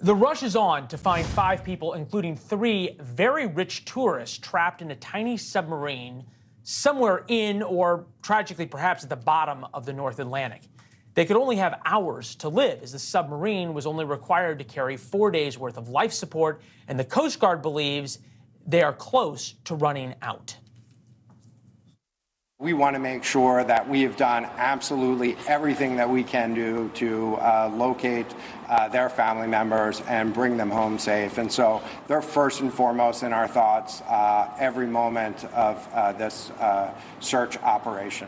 The rush is on to find 5 people, including 3 very rich tourists, trapped in a tiny submarine somewhere in, or tragically perhaps at the bottom of the North Atlantic. They could only have hours to live, as the submarine was only required to carry 4 days' worth of life support, and the Coast Guard believes they are close to running out. We want to make sure that we have done absolutely everything that we can do to locate their family members and bring them home safe. And so they're first and foremost in our thoughts every moment of this search operation.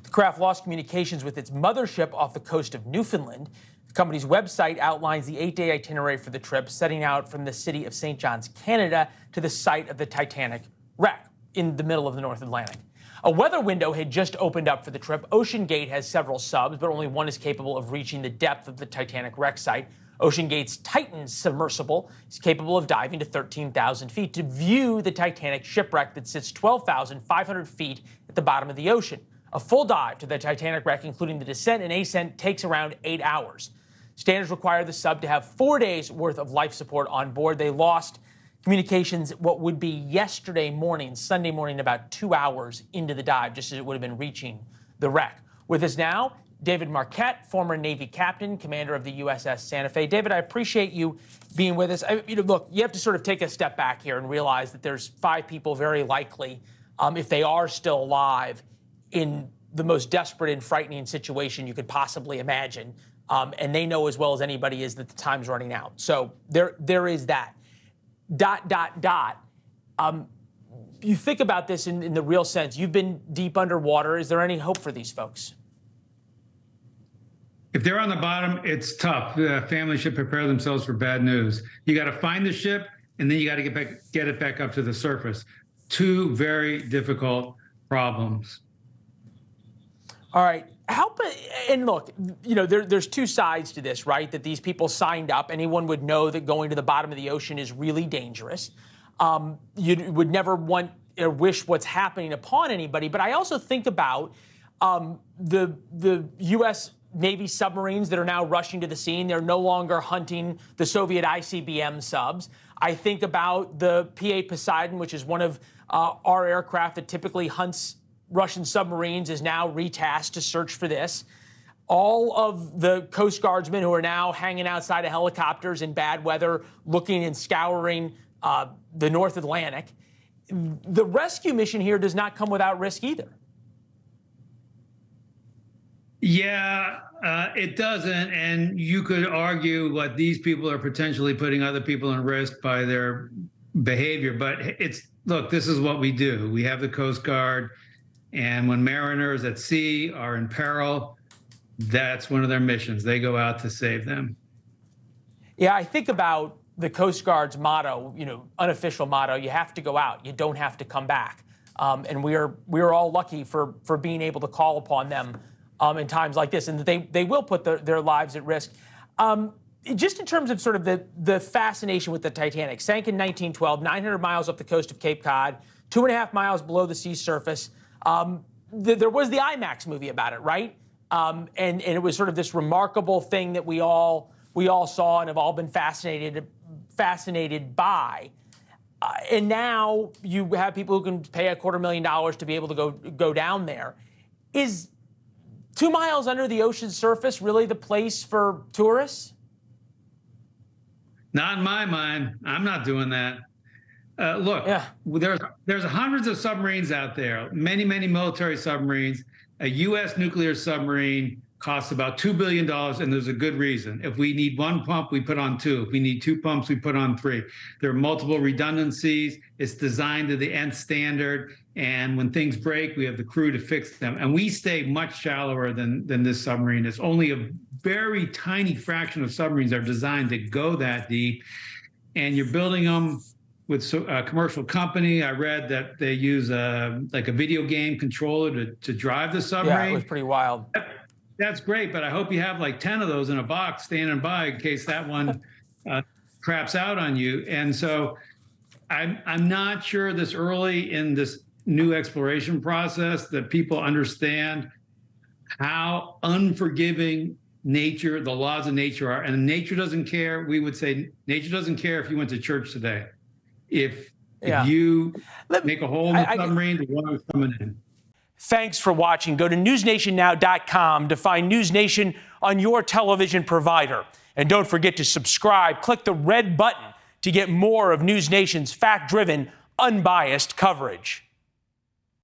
The craft lost communications with its mothership off the coast of Newfoundland. The company's website outlines the 8-day itinerary for the trip, setting out from the city of St. John's, Canada, to the site of the Titanic wreck in the middle of the North Atlantic. A weather window had just opened up for the trip. OceanGate has several subs, but only one is capable of reaching the depth of the Titanic wreck site. OceanGate's Titan Submersible is capable of diving to 13,000 feet to view the Titanic shipwreck that sits 12,500 feet at the bottom of the ocean. A full dive to the Titanic wreck, including the descent and ascent, takes around 8 hours. Standards require the sub to have 4 days worth of life support on board. They lost communications what would be yesterday morning, Sunday morning, about 2 hours into the dive, just as it would have been reaching the wreck. With us now, David Marquet, former Navy captain, commander of the USS Santa Fe. David, I appreciate you being with us. Look, you have to sort of take a step back here and realize that there's 5 people very likely, if they are still alive, in the most desperate and frightening situation you could possibly imagine. And they know as well as anybody is that the time's running out. So there is that. You think about this in the real sense. You've been deep underwater. Is there any hope for these folks? If they're on the bottom, it's tough. The family should prepare themselves for bad news. You got to find the ship, and then you got to get it back up to the surface. 2 very difficult problems. All right. And look, there's 2 sides to this, right? That these people signed up. Anyone would know that going to the bottom of the ocean is really dangerous. You would never want or wish what's happening upon anybody. But I also think about the U.S. Navy submarines that are now rushing to the scene. They're no longer hunting the Soviet ICBM subs. I think about the PA Poseidon, which is one of our aircraft that typically hunts Russian submarines, is now retasked to search for this. All of the Coast Guardsmen who are now hanging outside of helicopters in bad weather, looking and scouring the North Atlantic. The rescue mission here does not come without risk either. Yeah, it doesn't. And you could argue what these people are potentially putting other people in risk by their behavior. But look, this is what we do. We have the Coast Guard. And when mariners at sea are in peril, that's one of their missions. They go out to save them. Yeah, I think about the Coast Guard's motto, unofficial motto: you have to go out, you don't have to come back. And we're all lucky for being able to call upon them in times like this, and that they will put their lives at risk. Just in terms of sort of the fascination with the Titanic, sank in 1912, 900 miles up the coast of Cape Cod, 2.5 miles below the sea surface. There was the IMAX movie about it, right? And it was sort of this remarkable thing that we all saw and have all been fascinated by. And now you have people who can pay $250,000 to be able to go down there. Is 2 miles under the ocean's surface really the place for tourists? Not in my mind. I'm not doing that. Look, yeah. There's hundreds of submarines out there, many military submarines. A U.S. nuclear submarine costs about $2 billion, and there's a good reason. If we need 1 pump, we put on 2. If we need 2 pumps, we put on 3. There are multiple redundancies. It's designed to the nth standard, and when things break, we have the crew to fix them. And we stay much shallower than this submarine. It's only a very tiny fraction of submarines are designed to go that deep, and you're building them with a commercial company. I read that they use like a video game controller to drive the submarine. Yeah, it was pretty wild. That's great, but I hope you have like 10 of those in a box standing by in case that one craps out on you. And so I'm not sure this early in this new exploration process that people understand how unforgiving nature, the laws of nature are. And nature doesn't care. We would say nature doesn't care if you went to church today. If you make a hole in the submarine, the water's coming in. Thanks for watching. Go to newsnationnow.com to find NewsNation on your television provider. And don't forget to subscribe. Click the red button to get more of NewsNation's fact-driven, unbiased coverage.